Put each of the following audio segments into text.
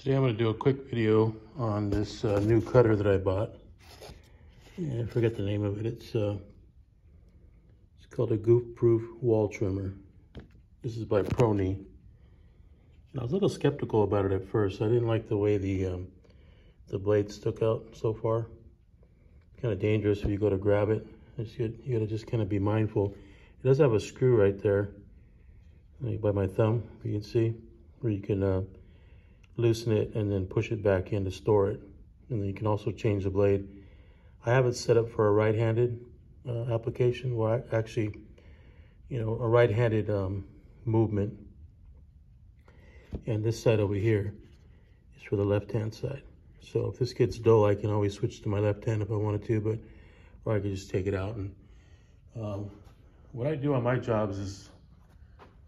Today I'm going to do a quick video on this new cutter that I bought. Yeah, I forget the name of it. It's called a goof-proof wall trimmer. This is by Prony. And I was a little skeptical about it at first. I didn't like the way the blade stuck out so far. It's kind of dangerous if you go to grab it. You got to just kind of be mindful. It does have a screw right there, by my thumb, you can see, where you can loosen it and then push it back in to store it. And then you can also change the blade. I have it set up for a right-handed application, where I actually, a right-handed movement. And this side over here is for the left-hand side. So if this gets dull, I can always switch to my left hand if I wanted to, or I could just take it out. And what I do on my jobs is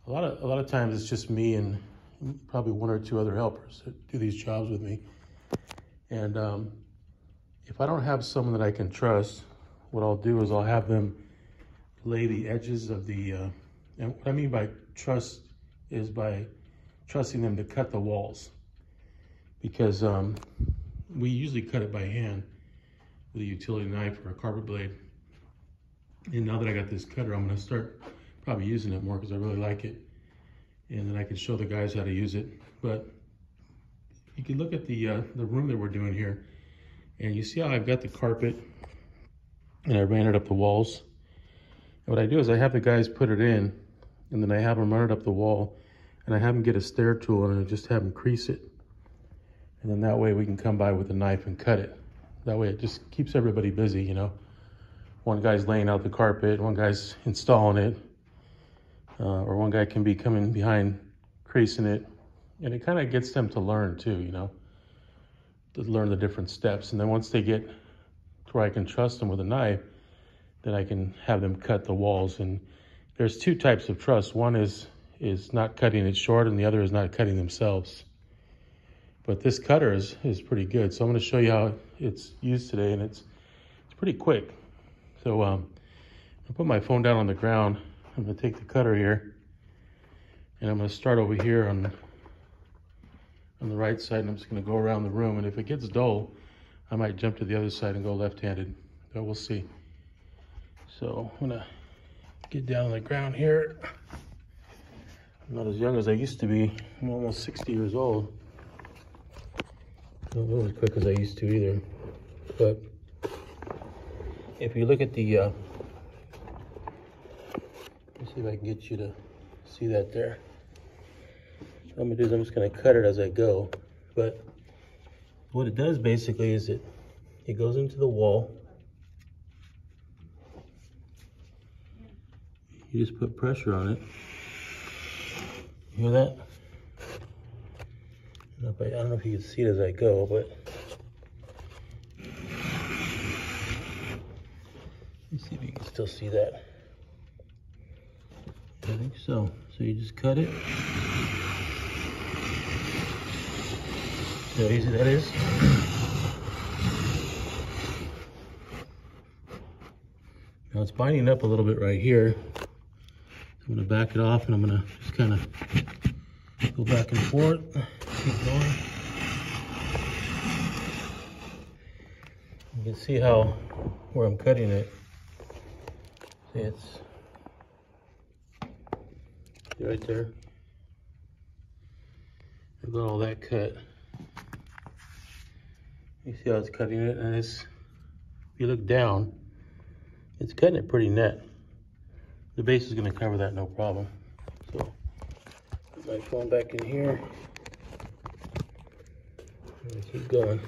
a lot of times it's just me and probably one or two other helpers that do these jobs with me. And if I don't have someone that I can trust, what I'll do is I'll have them lay the edges of the, and what I mean by trust is by trusting them to cut the walls. Because we usually cut it by hand with a utility knife or a carpet blade. And now that I got this cutter, I'm gonna start probably using it more because I really like it. And then I can show the guys how to use it. But you can look at the room that we're doing here, and you see how I've got the carpet and I ran it up the walls. And what I do is I have the guys put it in, and then I have them run it up the wall, and I have them get a stair tool and I just have them crease it. And then that way we can come by with a knife and cut it. That way it just keeps everybody busy, One guy's laying out the carpet, one guy's installing it, or one guy can be coming behind creasing it. And it kind of gets them to learn too, to learn the different steps. And then once they get to where I can trust them with a knife, then I can have them cut the walls. And there's two types of trust. One is not cutting it short, and the other is not cutting themselves. But this cutter is pretty good. So I'm going to show you how it's used today, and it's pretty quick. So I'll put my phone down on the ground. I'm going to take the cutter here, and I'm going to start over here on the right side, and I'm just going to go around the room. And if it gets dull, I might jump to the other side and go left-handed, but we'll see. So I'm going to get down on the ground here. I'm not as young as I used to be. I'm almost 60 years old. Not really as quick as I used to either. But if you look at the, let's see if I can get you to see that there. What I'm gonna do is I'm just gonna cut it as I go. But what it does basically is it goes into the wall. You just put pressure on it. You hear that? I don't know if you can see it as I go, but let's see if you can still see that. I think so. So you just cut it. See how easy that is? Now it's binding up a little bit right here. I'm going to back it off, and I'm going to just kind of go back and forth. Keep going. You can see where I'm cutting it. See, it's right there. I've got all that cut. You see how it's cutting it, and if you look down, it's cutting it pretty net. The base is going to cover that no problem. So put my phone back in here. And keep going.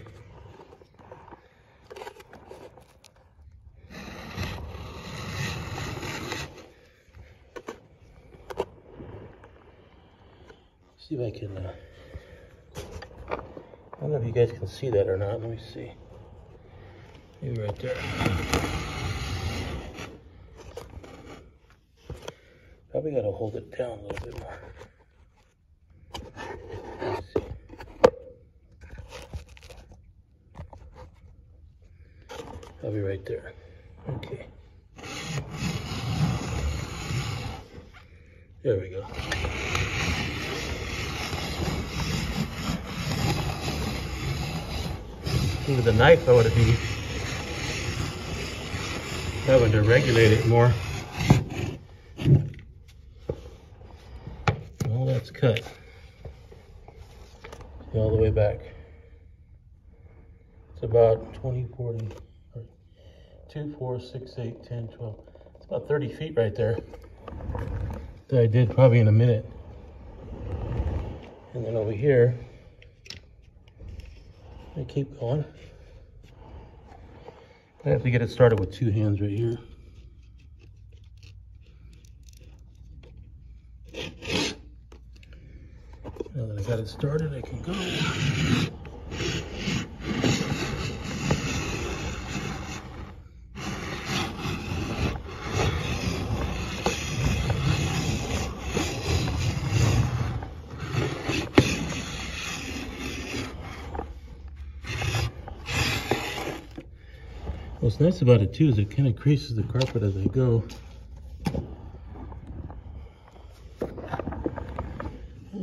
See if I can, I don't know if you guys can see that or not. Let me see. Maybe right there. Probably got to hold it down a little bit more. Let's see. I'll be right there. Okay. There we go. See, with a knife, I would be having to regulate it more. All that's cut. See, all the way back. It's about 20, 40, or 2, 4, 6, 8, 10, 12. It's about 30 feet right there that I did probably in a minute. And then over here, I keep going. I have to get it started with 2 hands right here. Now that I got it started, I can go. What's nice about it too is it kind of creases the carpet as I go. I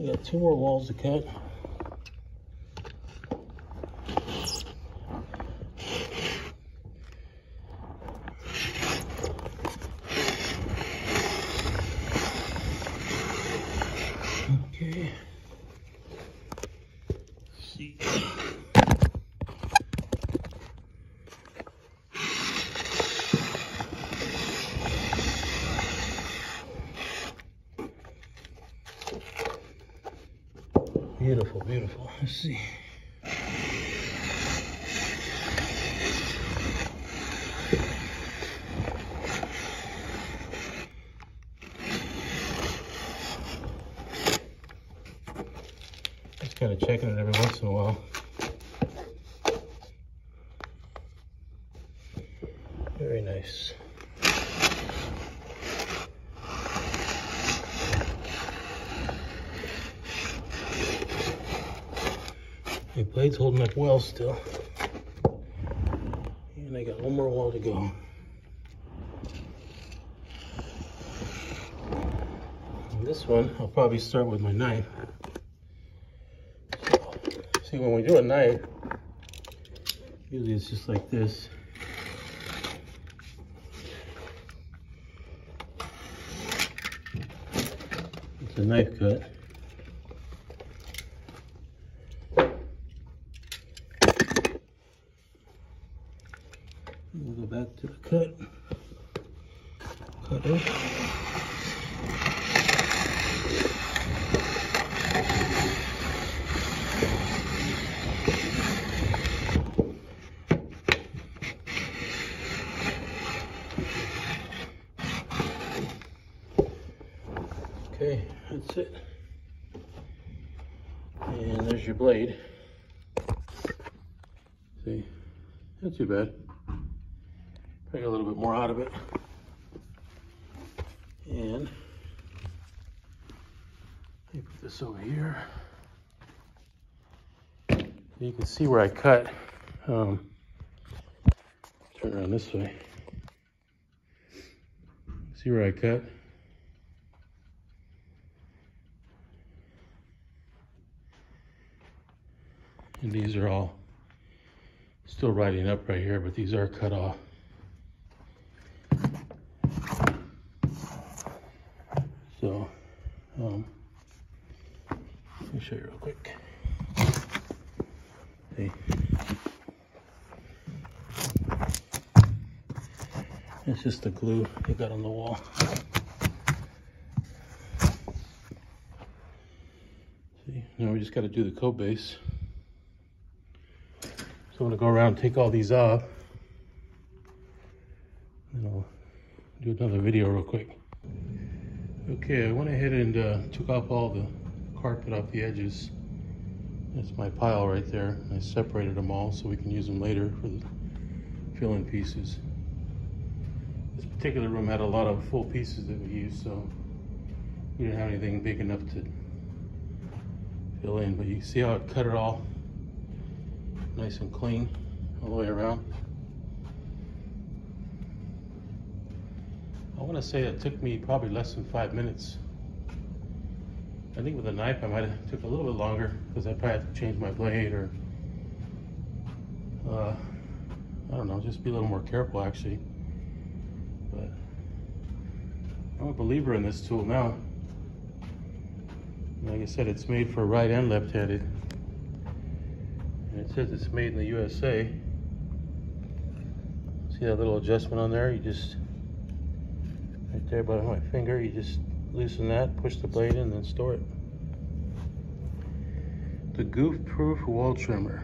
got 2 more walls to cut. Okay. Let's see. Beautiful, beautiful. Let's see. Just kind of checking it every once in a while. Very nice. The blade's holding up well still. And I got 1 more wall to go. And this one, I'll probably start with my knife. So, see, when we do a knife, usually it's just like this. It's a knife cut. We'll go back to the cutter. Okay, that's it. And there's your blade. See, not too bad. I got a little bit more out of it. And let me put this over here. You can see where I cut. Turn around this way. See where I cut? And these are all still riding up right here, but these are cut off. So, let me show you real quick. See, it's just the glue they got on the wall. See, now we just got to do the coat base. So I'm going to go around and take all these off. And I'll do another video real quick. Okay, I went ahead and took off all the carpet off the edges. That's my pile right there. I separated them all so we can use them later for the fill-in pieces. This particular room had a lot of full pieces that we used, so we didn't have anything big enough to fill in. But you see how it cut it all nice and clean all the way around. I want to say it took me probably less than 5 minutes. I think with a knife I might have took a little bit longer because I probably had to change my blade or I don't know, just be a little more careful actually. But I'm a believer in this tool now. Like I said, it's made for right and left-handed. And it says it's made in the USA. See that little adjustment on there? You just, right there by my finger, you just loosen that, push the blade in, and then store it. The goof-proof wall trimmer.